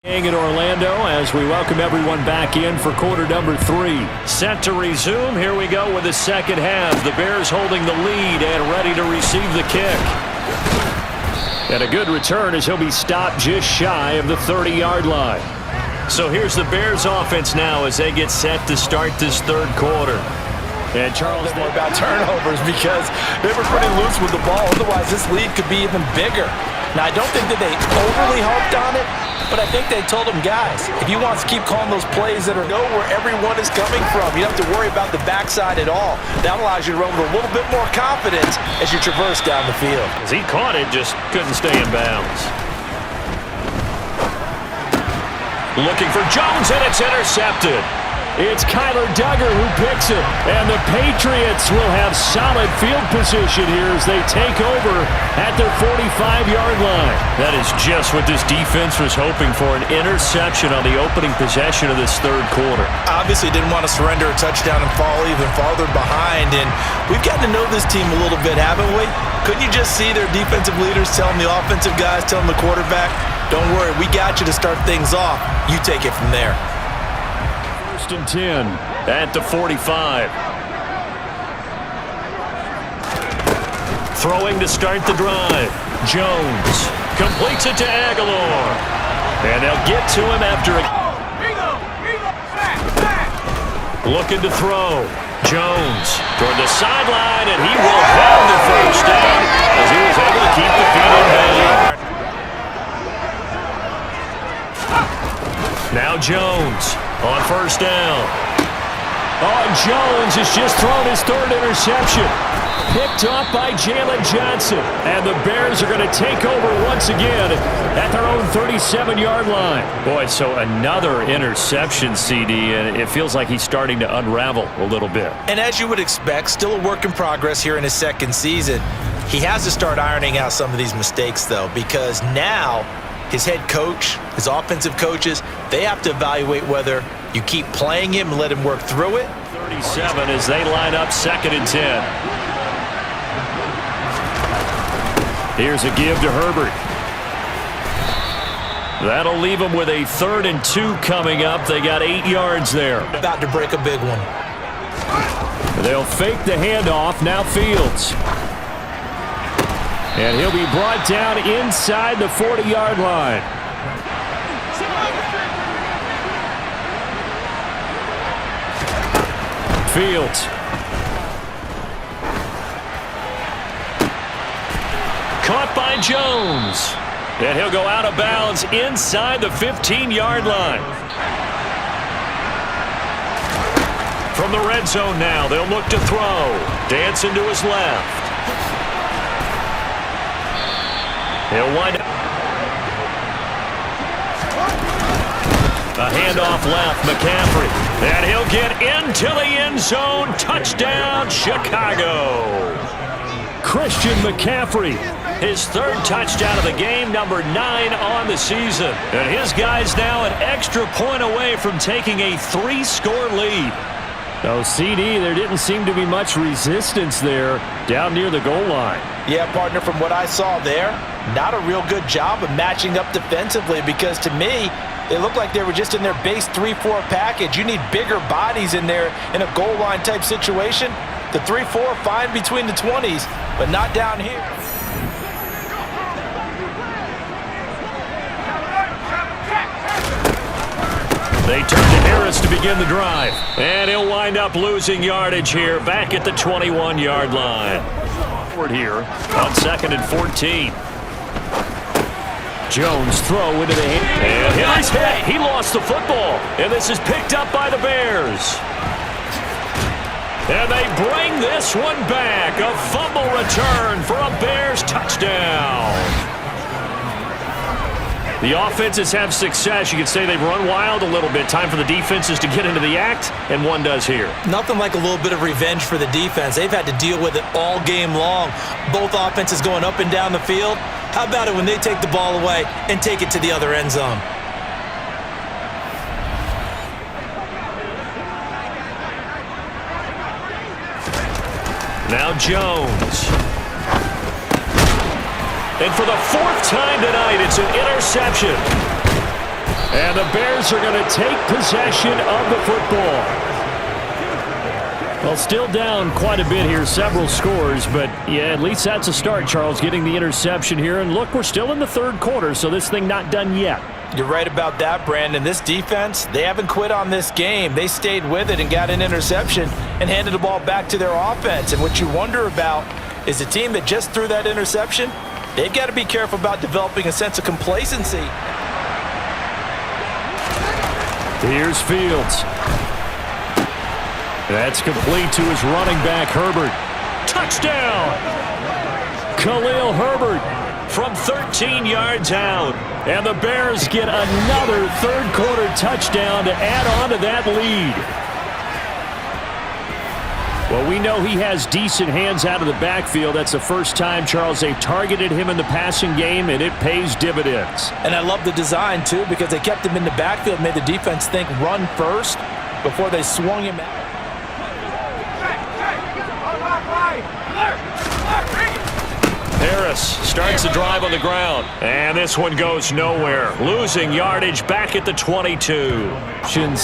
In Orlando as we welcome everyone back in for quarter number 3. Set to resume. Here we go with the second half. The Bears holding the lead and ready to receive the kick. And a good return as he'll be stopped just shy of the 30-yard line. So here's the Bears offense now as they get set to start this third quarter. And Charles, more about turnovers because they were pretty loose with the ball. Otherwise, this lead could be even bigger. Now, I don't think that they overly harped on it, but I think they told them, guys, if you want to keep calling those plays that are know where everyone is coming from, you don't have to worry about the backside at all. That allows you to run with a little bit more confidence as you traverse down the field. As he caught it, just couldn't stay in bounds. Looking for Jones, and it's intercepted. It's Kyler Duggar who picks it, and the Patriots will have solid field position here as they take over at their 45-yard line. That is just what this defense was hoping for, an interception on the opening possession of this third quarter. Obviously didn't want to surrender a touchdown and fall even farther behind, and we've gotten to know this team a little bit, haven't we? Couldn't you just see their defensive leaders telling the offensive guys, telling the quarterback, don't worry, we got you to start things off. You take it from there. 1st and 10 at the 45. Throwing to start the drive. Jones completes it to Aguilar. And they'll get to him after a... Looking to throw. Jones toward the sideline, and he will have the first down as he was able to keep the feet in hand. Now Jones on 1st down. Oh, Jones has just thrown his 3rd interception. Picked up by Jalen Johnson. And the Bears are going to take over once again at their own 37-yard line. Boy, so another interception, CD, and it feels like he's starting to unravel a little bit. And as you would expect, still a work in progress here in his second season. He has to start ironing out some of these mistakes, though, because now his head coach, his offensive coaches, they have to evaluate whether you keep playing him and let him work through it. 37 as they line up 2nd and 10. Here's a give to Herbert. That'll leave them with a 3rd and 2 coming up. They got 8 yards there. About to break a big one. They'll fake the handoff. Now Fields. And he'll be brought down inside the 40-yard line. Fields. Caught by Jones. And he'll go out of bounds inside the 15-yard line. From the red zone now, they'll look to throw. Dancing to his left. He'll wind up. A handoff left, McCaffrey. And he'll get into the end zone. Touchdown, Chicago. Christian McCaffrey. His 3rd touchdown of the game, number 9 on the season. And his guys now an extra point away from taking a 3-score lead. Oh, CD, there didn't seem to be much resistance there down near the goal line. Yeah, partner, from what I saw there, not a real good job of matching up defensively because to me, they looked like they were just in their base 3-4 package. You need bigger bodies in there in a goal line type situation. The 3-4 fine between the 20s, but not down here. They turn to Harris to begin the drive. And he'll wind up losing yardage here back at the 21-yard line. Forward here on 2nd and 14. Jones throw into the hand. And he's hit. He lost the football. And this is picked up by the Bears. And they bring this one back. A fumble return for a Bears touchdown. The offenses have success. You could say they've run wild a little bit. Time for the defenses to get into the act, and one does here. Nothing like a little bit of revenge for the defense. They've had to deal with it all game long. Both offenses going up and down the field. How about it when they take the ball away and take it to the other end zone? Now Jones. And for the 4th time tonight, it's an interception. And the Bears are going to take possession of the football. Well, still down quite a bit here, several scores, but yeah, at least that's a start, Charles, getting the interception here. And look, we're still in the third quarter, so this thing not done yet. You're right about that, Brandon. This defense, they haven't quit on this game. They stayed with it and got an interception and handed the ball back to their offense. And what you wonder about is a team that just threw that interception, they've got to be careful about developing a sense of complacency. Here's Fields. That's complete to his running back, Herbert. Touchdown! Khalil Herbert from 13 yards out. And the Bears get another third-quarter touchdown to add on to that lead. Well, we know he has decent hands out of the backfield. That's the first time, Charles, they've targeted him in the passing game, and it pays dividends. And I love the design, too, because they kept him in the backfield, made the defense think run first before they swung him out. Harris starts the drive on the ground. And this one goes nowhere. Losing yardage back at the 22.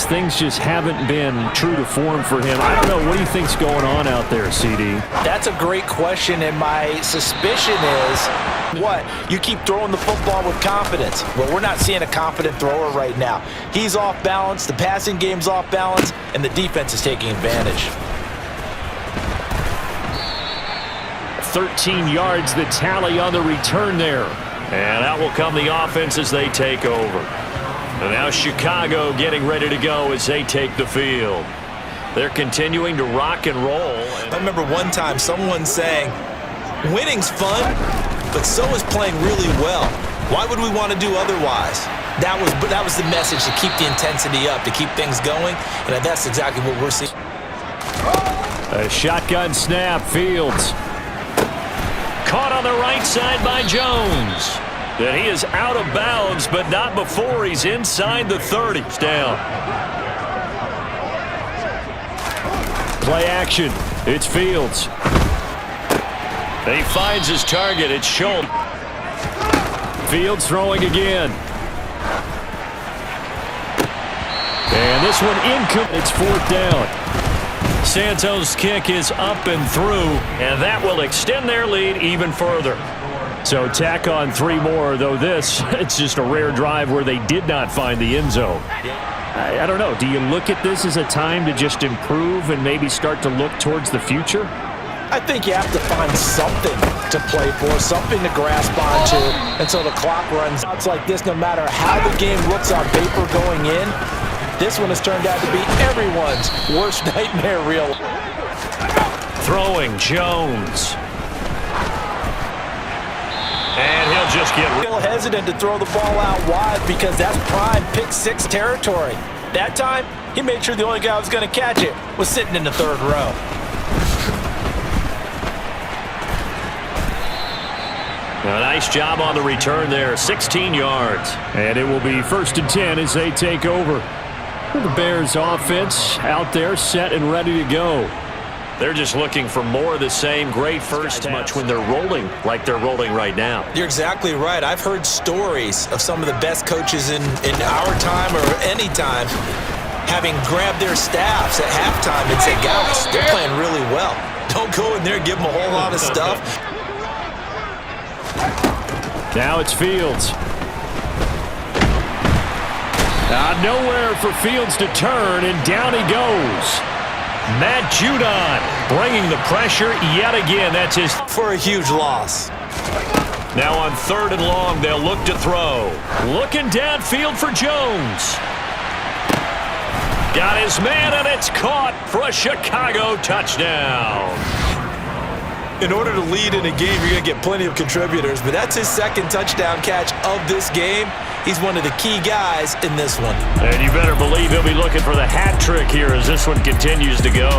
Things just haven't been true to form for him. I don't know. What do you think's going on out there, CD? That's a great question, and my suspicion is, what? You keep throwing the football with confidence. Well, we're not seeing a confident thrower right now. He's off balance, the passing game's off balance, and the defense is taking advantage. 13 yards the tally on the return there. And out will come the offense as they take over. And now Chicago getting ready to go as they take the field. They're continuing to rock and roll. I remember one time someone saying, winning's fun, but so is playing really well. Why would we want to do otherwise? That was the message, to keep the intensity up, to keep things going, and that's exactly what we're seeing. A shotgun snap, Fields. Caught on the right side by Jones. That he is out of bounds, but not before he's inside the 30. Down. Play action. It's Fields. He finds his target. It's Schultz. Fields throwing again. And this one incomplete. It's fourth down. Santos' kick is up and through, and that will extend their lead even further. So tack on 3 more, though it's just a rare drive where they did not find the end zone. I don't know. Do you look at this as a time to just improve and maybe start to look towards the future? I think you have to find something to play for, something to grasp onto, and so the clock runs. It's like this, no matter how the game looks on paper going in, this one has turned out to be everyone's worst nightmare reel. Throwing Jones. And he'll just get a little hesitant to throw the ball out wide because that's prime pick 6 territory. That time, he made sure the only guy who was going to catch it was sitting in the third row. A nice job on the return there, 16 yards. And it will be 1st and 10 as they take over. The Bears offense out there set and ready to go. They're just looking for more of the same great first half. Much when they're rolling like they're rolling right now. You're exactly right. I've heard stories of some of the best coaches in our time or any time having grabbed their staffs at halftime and said, guys, they're playing really well. Don't go in there and give them a whole lot of stuff. Now it's Fields. Nowhere for Fields to turn, and down he goes. Matt Judon bringing the pressure yet again. That's his for a huge loss. Now on 3rd and long, they'll look to throw. Looking downfield for Jones. Got his man, and it's caught for a Chicago touchdown. In order to lead in a game, you're going to get plenty of contributors, but that's his 2nd touchdown catch of this game. He's one of the key guys in this one. And you better believe he'll be looking for the hat trick here as this one continues to go.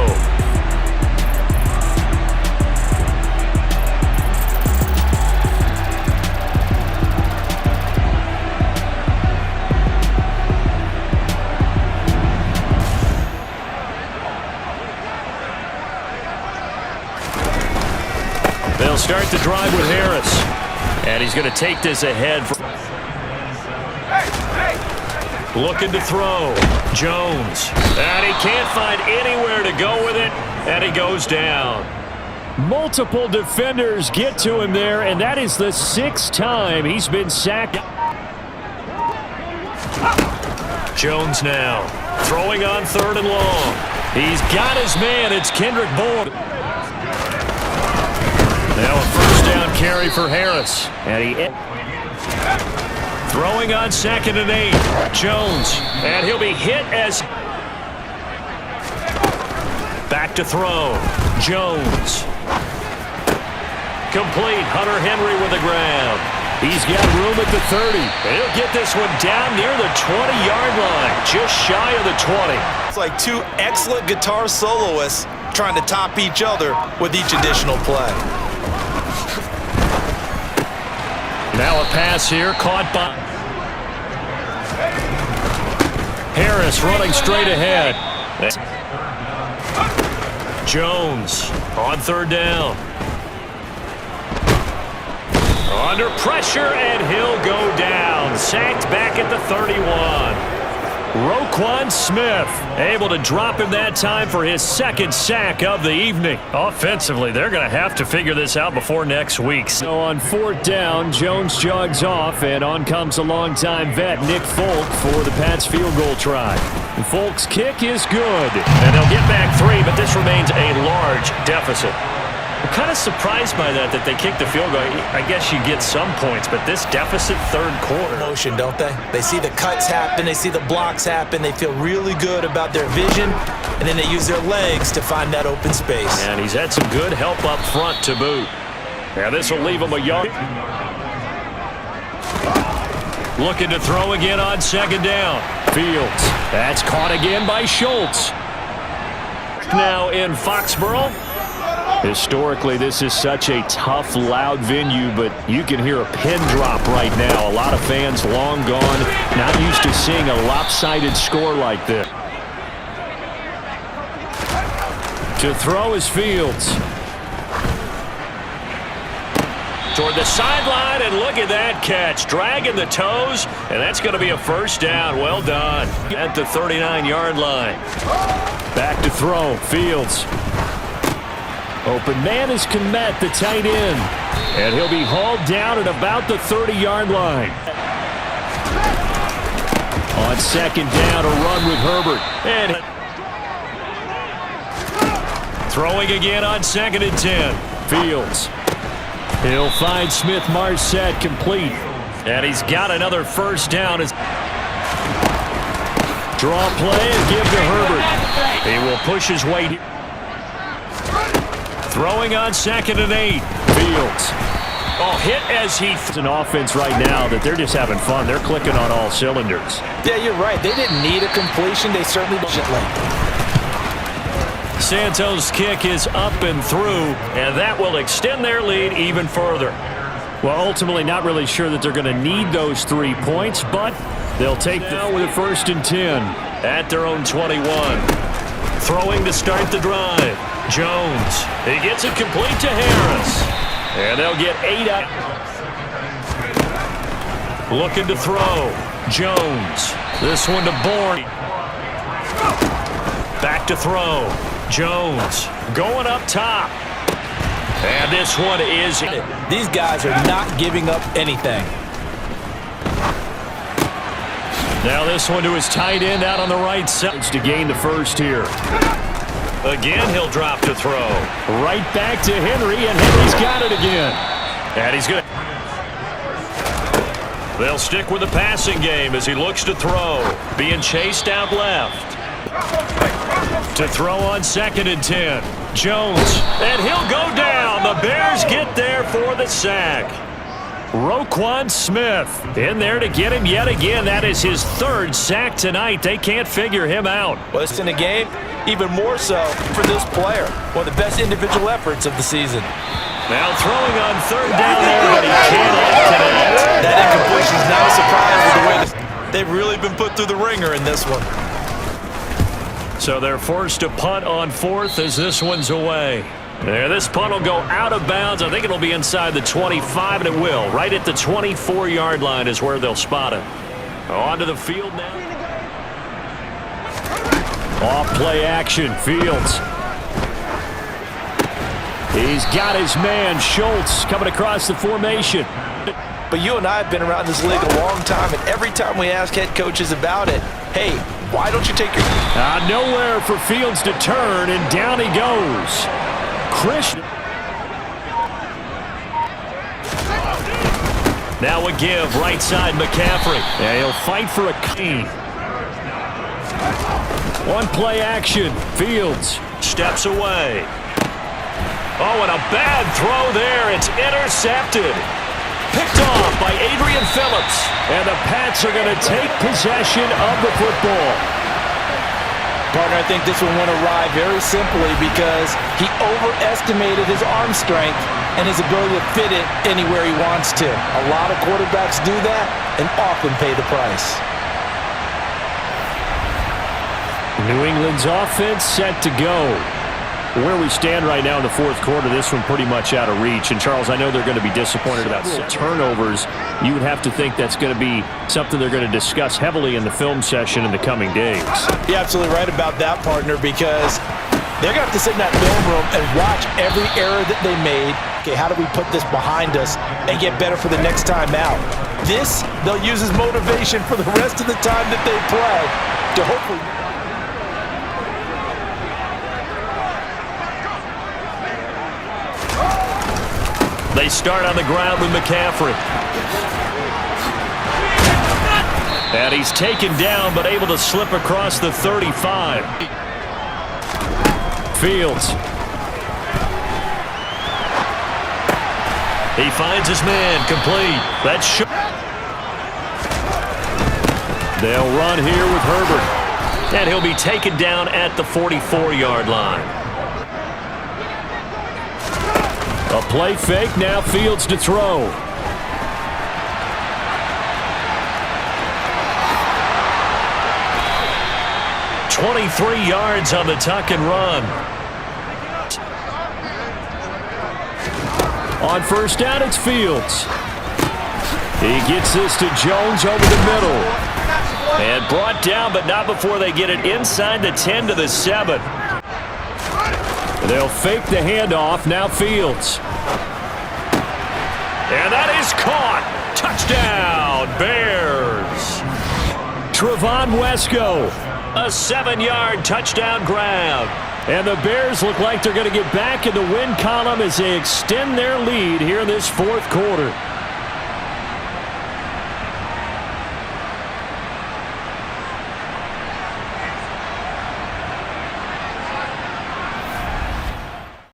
They'll start the drive with Harris. And he's going to take this ahead. Looking to throw. Jones. And he can't find anywhere to go with it. And he goes down. Multiple defenders get to him there, and that is the 6th time he's been sacked. Jones now. Throwing on 3rd and long. He's got his man. It's Kendrick Bourne. Now a first down carry for Harris. And he throwing on 2nd and 8. Jones. And he'll be hit as back to throw. Jones. Complete. Hunter Henry with the ground. He's got room at the 30. He'll get this one down near the 20-yard line, just shy of the 20. It's like two excellent guitar soloists trying to top each other with each additional play. Now a pass here, caught by Harris running straight ahead. Jones on 3rd down. Under pressure, and he'll go down. Sacked back at the 31. Roquan Smith able to drop him that time for his 2nd sack of the evening. Offensively, they're going to have to figure this out before next week. So on 4th down, Jones jogs off, and on comes a longtime vet, Nick Folk, for the Pats field goal try. And Folk's kick is good. And they'll get back 3, but this remains a large deficit. I'm kind of surprised by that they kicked the field goal. I guess you get some points, but this deficit 3rd quarter. Motion, don't they? They see the cuts happen. They see the blocks happen. They feel really good about their vision, and then they use their legs to find that open space. And he's had some good help up front to boot. Now this will leave him a yard. Looking to throw again on 2nd down. Fields. That's caught again by Schultz. Now in Foxborough. Historically, this is such a tough, loud venue, but you can hear a pin drop right now. A lot of fans long gone, not used to seeing a lopsided score like this. To throw is Fields. Toward the sideline, and look at that catch. Dragging the toes, and that's going to be a first down. Well done. At the 39-yard line. Back to throw. Fields. Open man is Kmet, the tight end. And he'll be hauled down at about the 30-yard line. On 2nd down, a run with Herbert. And throwing again on 2nd and 10. Fields. He'll find Smith-Marset complete. And he's got another first down. Draw play and give to Herbert. He will push his way. Throwing on 2nd and 8. Fields. Oh, hit as he... It's an offense right now that they're just having fun. They're clicking on all cylinders. Yeah, you're right. They didn't need a completion. They certainly didn't. Santos' kick is up and through, and that will extend their lead even further. Well, ultimately, not really sure that they're going to need those 3 points, but they'll take now with a 1st and 10 at their own 21. Throwing to start the drive. Jones. He gets it complete to Harris. And they'll get 8 up. Looking to throw. Jones. This one to Bourne. Back to throw. Jones. Going up top. And this one is... These guys are not giving up anything. Now this one to his tight end out on the right side to gain the first here. Again, he'll drop to throw. Right back to Henry, and Henry's got it again. And he's good. They'll stick with the passing game as he looks to throw. Being chased out left. To throw on 2nd and 10. Jones, and he'll go down. The Bears get there for the sack. Roquan Smith in there to get him yet again. That is his 3rd sack tonight. They can't figure him out. Well, it's in a game, even more so for this player. One of the best individual efforts of the season. Now throwing on 3rd down there, but he cannot connect. That incompletion is not a surprise with the way they've really been put through the ringer in this one. So they're forced to punt on 4th as this one's away. There, this punt will go out of bounds. I think it'll be inside the 25, and it will. Right at the 24-yard line is where they'll spot it. Onto the field now. Off play action, Fields. He's got his man, Schultz, coming across the formation. But you and I have been around this league a long time, and every time we ask head coaches about it, hey, why don't you take your... Nowhere for Fields to turn, and down he goes. Christian. Now a give, right side McCaffrey. And he'll fight for a clean. One play action, Fields steps away. Oh, and a bad throw there. It's intercepted. Picked off by Adrian Phillips. And the Pats are going to take possession of the football. Partner, I think this one went awry very simply because he overestimated his arm strength and his ability to fit it anywhere he wants to. A lot of quarterbacks do that and often pay the price. New England's offense set to go. Where we stand right now in the fourth quarter, this one pretty much out of reach. And, Charles, I know they're going to be disappointed about turnovers. You would have to think that's going to be something they're going to discuss heavily in the film session in the coming days. You're absolutely right about that, partner, because they're going to have to sit in that film room and watch every error that they made. Okay, how do we put this behind us and get better for the next time out? This, they'll use as motivation for the rest of the time that they play to hopefully... They start on the ground with McCaffrey. And he's taken down, but able to slip across the 35. Fields. He finds his man, complete. That's They'll run here with Herbert. And he'll be taken down at the 44-yard line. A play fake, now Fields to throw. "23 yards on the tuck and run. On first down, it's Fields. He gets this to Jones over the middle. And brought down, but not before they get it inside the 10 to the 7. They'll fake the handoff, now Fields. And that is caught. Touchdown, Bears. Trevon Wesco, a 7-yard touchdown grab. And the Bears look like they're going to get back in the win column as they extend their lead here in this fourth quarter.